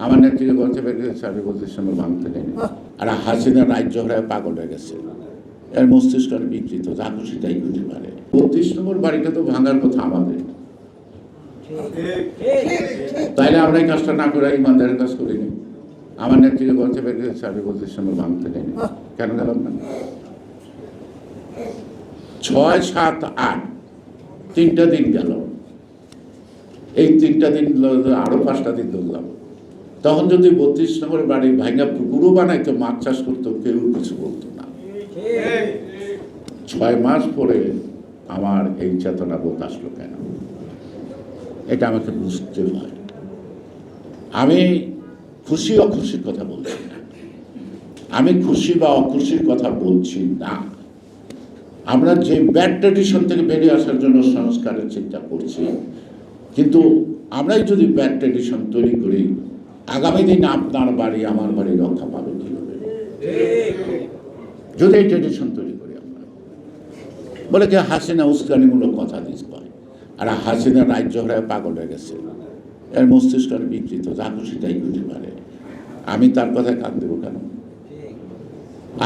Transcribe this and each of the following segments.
আমার নেত্রীকে বলতে বের গেছে, আমি বলতেছি আমার ভাঙতে নেই। আর হাসিনা রাজ্য হয়ে পাগল হয়ে গেছে, এর মস্তিষ্ক বিকৃত, যা খুশি তাই করতে পারে। ৩২ নম্বর বাড়িটা তো ভাঙার কথা আমাদের, তাইলে আমরা এই কাজটা না করে ইমানদারের কাজ করিনি। আমার নেত্রীকে বলতে বের গেছে, আমি বলতেছি আমার ভাঙতে নেই। কেন গেলাম না? ৬, ৭, ৮ তিনটা দিন গেল। এই তিনটা দিন আরো 5টা দিন ধরলাম। তখন যদি ৩২ নম্বর বাড়ি ভাঙা পুকুরও বানাইতো, মাছ চাষ করতো, কেউ কিছু বলতো না। ৬ মাস পরে আমার এই চেতনা বোধ আসলো কেন, এটা আমাকে বুঝতে হয়। আমি খুশি অখুশির কথা বলছি না, আমি খুশি বা অখুশির কথা বলছি না। আমরা যে ব্যাড ট্রেডিশন থেকে বেরিয়ে আসার জন্য সংস্কারের চিন্তা করছি, কিন্তু আমরাই যদি ব্যাড ট্রেডিশন তৈরি করি, আগামী দিন আপনার বাড়ি আমার বাড়ি রক্ষা পাবে কিভাবে? যদি এই ট্রেডিশন তৈরি করি আমরা। বলে কি হাসিনা উস্কানিমূলক কথা দিস পায়, আর হাসিনা রাজ্য হয়ে পাগল হয়ে গেছে, এর মস্তিষ্ক বিকৃত, যা খুশি তাই করতে পারে। আমি তার কথায় কান দেবো কেন?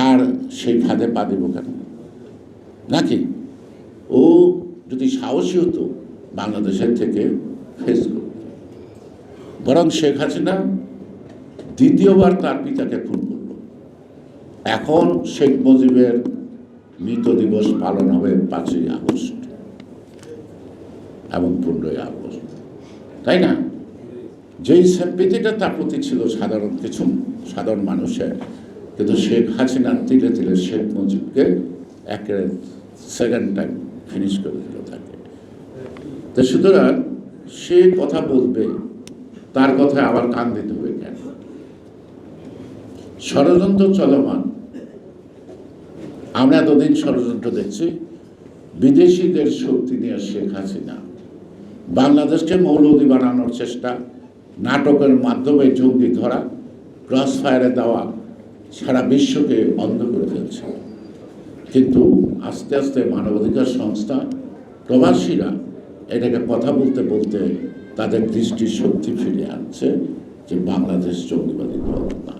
আর সেই ফাঁদে পা দেবো কেন? নাকি ও যদি সাহসী হতো বাংলাদেশের থেকে ফেস করত। বরং শেখ হাসিনা দ্বিতীয়বার তার পিতাকে খুন করল। এখন শেখ মুজিবের মৃত দিবস পালন হবে 5ই আগস্ট এবং 15ই আগস্ট, তাই না? যেই সিম্প্যাথিটা তার প্রতি ছিল সাধারণ মানুষের, কিন্তু শেখ হাসিনা তিলে তিলে শেখ মুজিবকে একের সেকেন্ড টাইম ফিনিশ করে দিল তাকে। তো সুতরাং সে কথা বলবে, তার কথায় আবার কান দিতে হবে কেন? ষড়যন্ত্র চলমান। আমরা এতদিন ষড়যন্ত্র দেখছি, বিদেশিদের শক্তি নিয়ে শেখ হাসিনা বাংলাদেশকে মৌলবাদী বানানোর চেষ্টা, নাটকের মাধ্যমে জঙ্গি ধরা, ক্রস ফায়ারে দেওয়া, সারা বিশ্বকে অন্ধ করে ফেলছে। কিন্তু আস্তে আস্তে মানবাধিকার সংস্থা, প্রবাসীরা এটাকে কথা বলতে বলতে তাদের দৃষ্টি শক্তি ফিরিয়ে আনছে যে বাংলাদেশ জঙ্গিবাদী দল না।